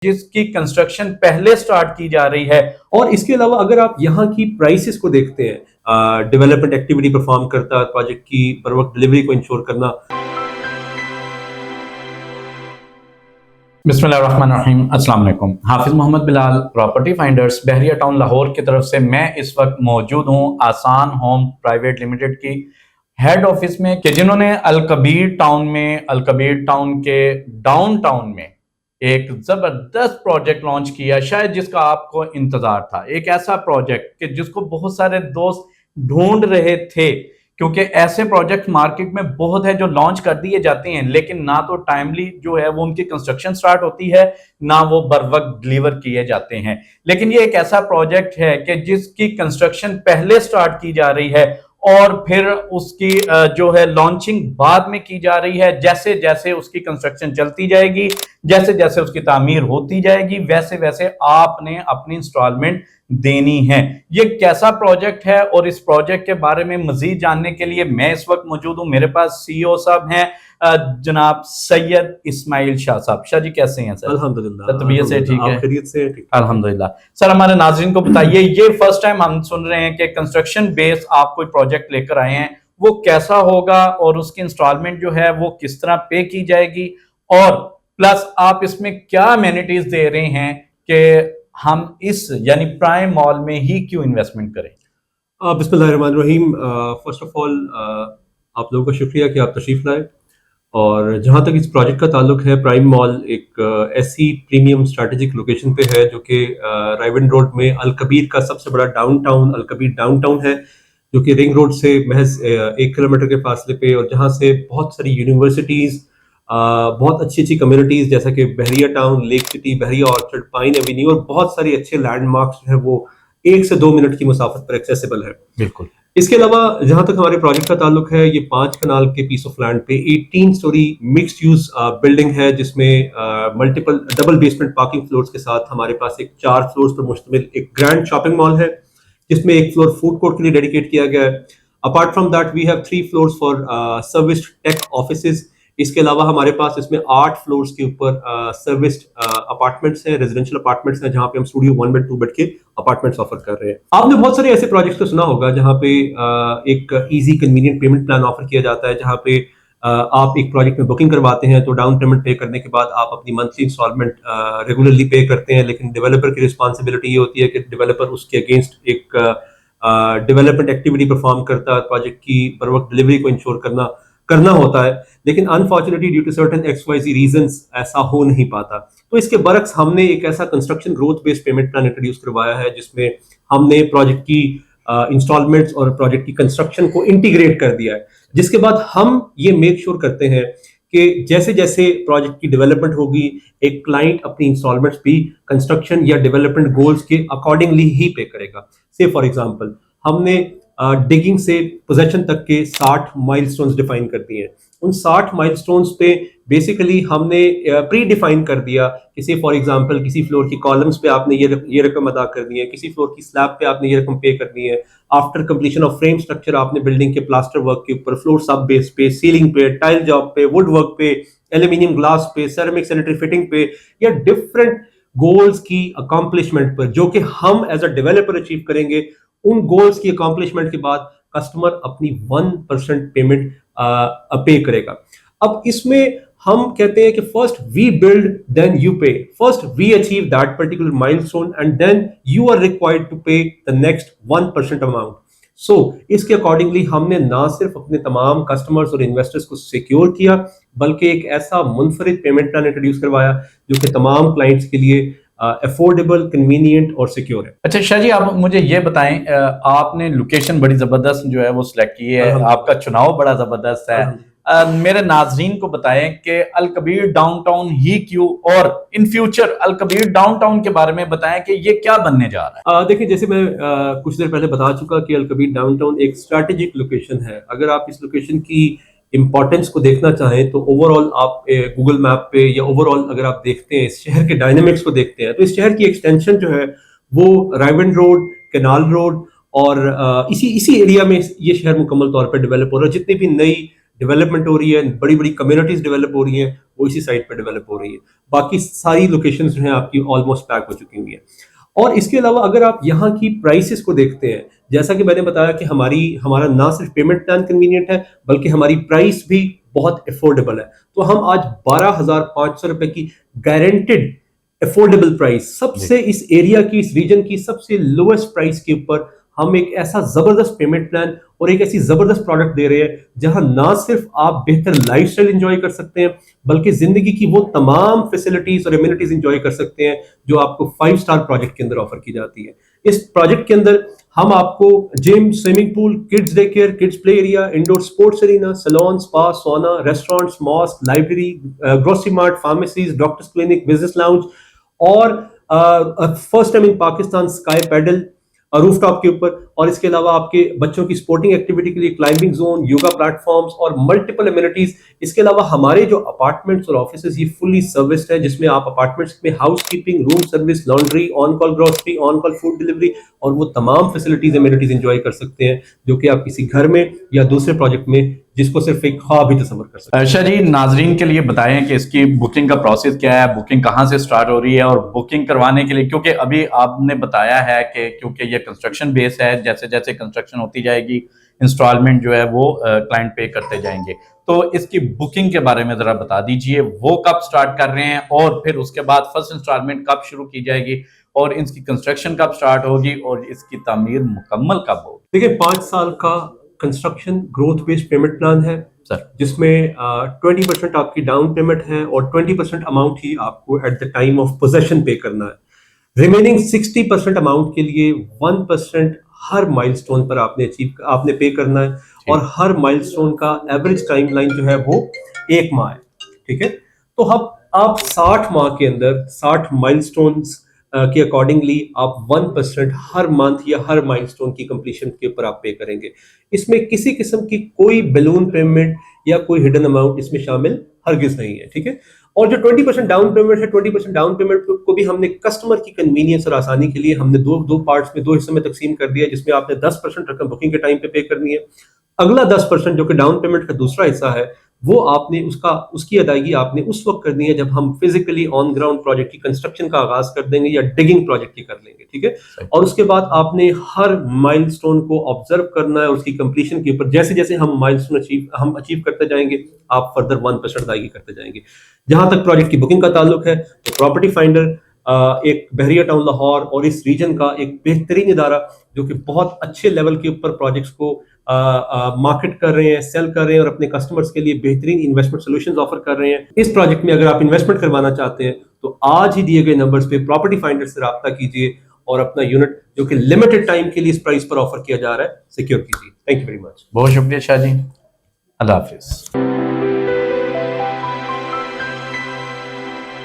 जिसकी कंस्ट्रक्शन पहले स्टार्ट की जा रही है। और इसके अलावा अगर आप यहाँ की प्राइसेस को देखते हैं, डेवलपमेंट एक्टिविटी परफॉर्म करता है, प्रोजेक्ट की बर वक्त डिलीवरी को इंश्योर करना। बिस्मिल्लाहिर्रहमानिर्रहीम, अस्सलाम वालेकुम। हाफिज मोहम्मद बिलाल, प्रॉपर्टी फाइंडर्स, बहरिया टाउन लाहौर की तरफ से मैं इस वक्त मौजूद हूँ आसान होम प्राइवेट लिमिटेड की हेड ऑफिस में, कि जिन्होंने अल कबीर टाउन के डाउनटाउन में एक जबरदस्त प्रोजेक्ट लॉन्च किया, शायद जिसका आपको इंतजार था। एक ऐसा प्रोजेक्ट कि जिसको बहुत सारे दोस्त ढूंढ रहे थे, क्योंकि ऐसे प्रोजेक्ट मार्केट में बहुत है जो लॉन्च कर दिए जाते हैं, लेकिन ना तो टाइमली जो है वो उनकी कंस्ट्रक्शन स्टार्ट होती है, ना वो बर वक्त डिलीवर किए जाते हैं। लेकिन ये एक ऐसा प्रोजेक्ट है कि जिसकी कंस्ट्रक्शन पहले स्टार्ट की जा रही है और फिर उसकी जो है लॉन्चिंग बाद में की जा रही है। जैसे जैसे उसकी कंस्ट्रक्शन चलती जाएगी, जैसे जैसे उसकी तामीर होती जाएगी, वैसे वैसे आपने अपनी इंस्टॉलमेंट देनी है। ये कैसा प्रोजेक्ट है और इस प्रोजेक्ट के बारे में मजीद जानने के लिए मैं इस वक्त मौजूद हूं। मेरे पास सीईओ साहब हैं, जनाब सैयद इस्माइल शाह साहब। शाह जी कैसे हैं सर? अल्हम्दुलिल्लाह, तबीयत से ठीक है? खैरियत से ठीक। अल्हम्दुलिल्लाह। सर, हमारे नाज़रीन को बताइए, ये फर्स्ट टाइम हम सुन रहे हैं कि कंस्ट्रक्शन बेस आप कोई प्रोजेक्ट लेकर आए हैं, वो कैसा होगा और उसकी इंस्टॉलमेंट जो है वो किस तरह पे की जाएगी, और प्लस आप इसमें क्या अमेनिटीज दे रहे हैं कि हम इस यानी प्राइम मॉल में ही क्यों इन्वेस्टमेंट करें? बिस्मिल्लाहिर्रहमानिर्रहीम। फर्स्ट ऑफ ऑल आप लोगों का शुक्रिया कि आप तशरीफ लाए। और जहाँ तक इस प्रोजेक्ट का ताल्लुक है, प्राइम मॉल एक ऐसी प्रीमियम स्ट्रैटेजिक लोकेशन पे है जो कि रायविंड रोड में अल कबीर का सबसे बड़ा डाउनटाउन अल कबीर डाउनटाउन है, जो कि रिंग रोड से महज 1 किलोमीटर के फासले पे, और जहाँ से बहुत सारी यूनिवर्सिटीज़, बहुत अच्छी अच्छी कम्युनिटीज़ जैसा कि बहरिया टाउन, लेक सिटी, बहरिया ऑर्चर्ड, पाइन एवेन्यू और बहुत सारे अच्छे लैंडमार्क्स जो है वो 1 से 2 मिनट की मुसाफत पर एक्सेसिबल है। बिल्कुल। इसके अलावा जहां तक हमारे प्रोजेक्ट का ताल्लुक है, ये 5 कनाल के पीस ऑफ लैंड पे 18 स्टोरी मिक्स्ड यूज बिल्डिंग है, जिसमें multiple double basement parking floors के साथ हमारे पास एक 4 फ्लोर्स पर मुश्तमिल एक ग्रैंड शॉपिंग मॉल है, जिसमें एक फ्लोर फूड कोर्ट के लिए डेडिकेट किया गया है। Apart from that we have 3 floors for serviced tech offices. इसके अलावा हमारे पास इसमें 8 फ्लोर्स के ऊपर सर्विस्ड अपार्टमेंट्स हैं, रेजिडेंशियल अपार्टमेंट्स हैं, जहां पे हम स्टूडियो 1 बेड 2 बेड के अपार्टमेंट्स ऑफर कर रहे हैं। आपने बहुत सारे ऐसे प्रोजेक्ट्स को सुना होगा जहां पे एक easy convenient payment plan offer किया जाता है, जहां पे आप एक प्रोजेक्ट में बुकिंग करवाते हैं तो डाउन पेमेंट पे करने के बाद आप अपनी मंथली इंस्टॉलमेंट रेगुलरली पे करते हैं। लेकिन डेवलपर की रिस्पॉन्सिबिलिटी ये होती है कि डेवलपर उसके अगेंस्ट एक डेवलपमेंट एक्टिविटी परफॉर्म करता है, प्रोजेक्ट की बर वक्त डिलीवरी को इंश्योर करना होता है। लेकिन unfortunately due to certain XYZ reasons ऐसा हो नहीं पाता। तो इसके बरक्स हमने एक ऐसा construction growth based payment plan introduce करवाया है, जिसमें हमने प्रोजेक्ट की इंस्टॉलमेंट्स और प्रोजेक्ट की कंस्ट्रक्शन को इंटीग्रेट कर दिया है, जिसके बाद हम ये मेक श्योर करते हैं कि जैसे जैसे प्रोजेक्ट की डेवलपमेंट होगी, एक क्लाइंट अपनी इंस्टॉलमेंट्स भी कंस्ट्रक्शन या डेवलपमेंट गोल्स के अकॉर्डिंगली ही पे करेगा। से फॉर एग्जांपल हमने डिगिंग से पोजेशन तक के 60 माइलस्टोन्स डिफाइन कर दिए हैं। उन 60 माइलस्टोन्स पे बेसिकली हमने प्री डिफाइन कर दिया कि फॉर एग्जांपल किसी फ्लोर की कॉलम्स पे आपने ये रकम अदा करनी है, किसी फ्लोर की स्लैब पे आपने ये रकम पे करनी है, after completion of frame structure आपने बिल्डिंग के प्लास्टर वर्क के ऊपर, फ्लोर सब बेस पे, सीलिंग पे, टाइल जॉब पे, वुड वर्क पे, एल्यूमिनियम ग्लास पे, सेरेमिक सैनिटरी फिटिंग पे, या डिफरेंट गोल्स की अकॉम्प्लिशमेंट पर जो कि हम एज अ डेवलपर अचीव करेंगे। उन गोल्स की अकॉम्प्लिशमेंट के बाद कस्टमर अपनी 1% पेमेंट पे करेगा। अब इसमें हम कहते हैं कि first we build then you pay, first we achieve that particular milestone and then you are required to pay the next 1% amount. So इसके अकॉर्डिंगली हमने ना सिर्फ अपने तमाम कस्टमर्स और इन्वेस्टर्स को सिक्योर किया, बल्कि एक ऐसा मुनफरिद पेमेंट प्लान इंट्रोड्यूस करवाया जो कि तमाम क्लाइंट्स के लिए अफोर्डेबल, कन्वीनियंट और सिक्योर है। अच्छा शाह जी, आप मुझे ये बताएं, आपने लोकेशन बड़ी जबरदस्त जो है वो सिलेक्ट की है, आपका चुनाव बड़ा जबरदस्त है। मेरे नाजरीन को बताएं कि अल कबीर डाउनटाउन ही क्यों, और in future Al Kabir Downtown के बारे में बताएं कि ये क्या बनने जा रहा है। देखिए, जैसे मैं कुछ देर पहले बता चुका कि अल कबीर डाउनटाउन एक स्ट्रैटेजिक लोकेशन है। अगर आप इस लोकेशन की इंपॉर्टेंस को देखना चाहें तो ओवरऑल आप गूगल मैप पे या ओवरऑल अगर आप देखते हैं इस शहर के डायनेमिक्स को देखते हैं, तो इस शहर की एक्सटेंशन जो है वो रायविंड रोड, कैनाल रोड और इसी एरिया में ये शहर मुकम्मल तौर पर डेवलप हो रहा है। जितनी भी नई डेवलपमेंट हो रही है, बड़ी बड़ी कम्युनिटीज डेवलप हो रही हैं, वो इसी साइट पर डेवलप हो रही है। बाकी सारी लोकेशंस जो हैं आपकी ऑलमोस्ट पैक हो चुकी हुई हैं। और इसके अलावा अगर आप यहाँ की प्राइसेस को देखते हैं, जैसा कि मैंने बताया कि हमारा ना सिर्फ पेमेंट प्लान कन्वीनियंट है, बल्कि हमारी प्राइस भी बहुत अफोर्डेबल है। तो हम आज 12,500 रुपए की गारंटेड अफोर्डेबल प्राइस, सबसे इस एरिया की, इस रीजन की सबसे लोएस्ट प्राइस के ऊपर हम एक ऐसा जबरदस्त पेमेंट प्लान और एक ऐसी जबरदस्त प्रोडक्ट दे रहे हैं जहां ना सिर्फ आप बेहतर लाइफस्टाइल एंजॉय कर सकते हैं, बल्कि जिंदगी की वो तमाम फैसिलिटीज और एमिनिटीज एंजॉय कर सकते हैं जो आपको 5 स्टार प्रोजेक्ट के अंदर ऑफर की जाती है। इस प्रोजेक्ट के अंदर हम आपको gym, swimming pool, kids day care, kids play area, indoor sports arena, salon, spa, sauna, restaurants, mosque, library, grocery mart, pharmacies, doctor's clinic, business lounge और first time in Pakistan sky paddle rooftop के ऊपर, और इसके अलावा आपके बच्चों की sporting activity के लिए क्लाइंबिंग जोन, योगा प्लेटफॉर्म्स और मल्टीपल एमिनिटीज। इसके अलावा हमारे जो अपार्टमेंट्स और ऑफिसेज ये फुली सर्विस्ड है, जिसमें आप अपार्टमेंट्स में house keeping, room service, laundry, on call grocery, on call food delivery और वो तमाम फैसिलिटीज एमिनिटीज एंजॉय कर सकते हैं जो कि आप किसी घर में या दूसरे प्रोजेक्ट में जिसको सिर्फ एक ख्वाब भी तस्वर कर सकते हैं। अच्छा जी, नाजरीन के लिए बताएं कि इसकी बुकिंग का प्रोसेस क्या है, बुकिंग कहाँ से स्टार्ट हो रही है, और बुकिंग करवाने के लिए, क्योंकि अभी आपने बताया है कि क्योंकि ये कंस्ट्रक्शन बेस है, जैसे जैसे कंस्ट्रक्शन होती जाएगी इंस्टॉलमेंट जो है वो क्लाइंट पे करते जाएंगे, तो इसकी बुकिंग के बारे में जरा बता दीजिए, वो कब स्टार्ट कर रहे हैं और फिर उसके बाद फर्स्ट इंस्टॉलमेंट कब शुरू की जाएगी और इसकी कंस्ट्रक्शन कब स्टार्ट होगी और इसकी तामीर मुकम्मल कब होगी। देखिए 5 साल का construction growth based payment plan है सर, जिसमें 20% आपकी डाउन पेमेंट है और 20% अमाउंट ही आपको at the time of possession पे करना है। रिमेनिंग 60% अमाउंट के लिए 1% हर माइलस्टोन पर आपने पे करना है, और हर माइलस्टोन का एवरेज टाइमलाइन जो है वो 1 माह है। ठीक है, तो अब आप 60 माह के अंदर 60 माइलस्टोन्स के अकॉर्डिंगली आप 1% हर मंथ या हर माइलस्टोन की कंप्लीशन के ऊपर आप पे करेंगे। इसमें किसी किस्म की कोई बैलून पेमेंट या कोई हिडन अमाउंट इसमें शामिल हरगिज नहीं है। ठीक है, और जो 20% डाउन पेमेंट है, 20% डाउन पेमेंट को भी हमने कस्टमर की कन्वीनियंस और आसानी के लिए हमने दो पार्ट्स में, 2 हिस्सों में तकसीम कर दिया, जिसमें आपने 10% रकम बुकिंग के टाइम पे करनी है। अगला 10% जो कि डाउन पेमेंट का दूसरा हिस्सा है, वो आपने उसकी अदायगी आपने उस वक्त करनी है जब हम फिजिकली ऑन ग्राउंड प्रोजेक्ट की कंस्ट्रक्शन का आगाज कर देंगे या डिगिंग प्रोजेक्ट की कर लेंगे। ठीक है, और उसके बाद आपने हर माइलस्टोन को ऑब्जर्व करना है, उसकी कंप्लीशन के ऊपर जैसे जैसे हम माइलस्टोन अचीव करते जाएंगे, आप फर्दर 1% अदायगी करते जाएंगे। जहां तक प्रोजेक्ट की बुकिंग का ताल्लुक है, तो प्रॉपर्टी फाइंडर एक बहरिया टाउन लाहौर और इस रीजन का एक बेहतरीन इदारा जो कि बहुत अच्छे लेवल के ऊपर प्रोजेक्ट्स को मार्केट कर रहे हैं, सेल कर रहे हैं और अपने कस्टमर्स के लिए बेहतरीन इन्वेस्टमेंट सॉल्यूशंस ऑफर कर रहे हैं। इस प्रोजेक्ट में अगर आप इन्वेस्टमेंट करवाना चाहते हैं तो आज ही दिए गए नंबर्स पे प्रॉपर्टी फाइंडर से राब्ता कीजिए और अपना यूनिट जो कि लिमिटेड टाइम के लिए इस प्राइस पर ऑफर किया जा रहा है सिक्योर कीजिए। Thank you very much. बहुत शुक्रिया शाह जी, अल्लाह हाफिज।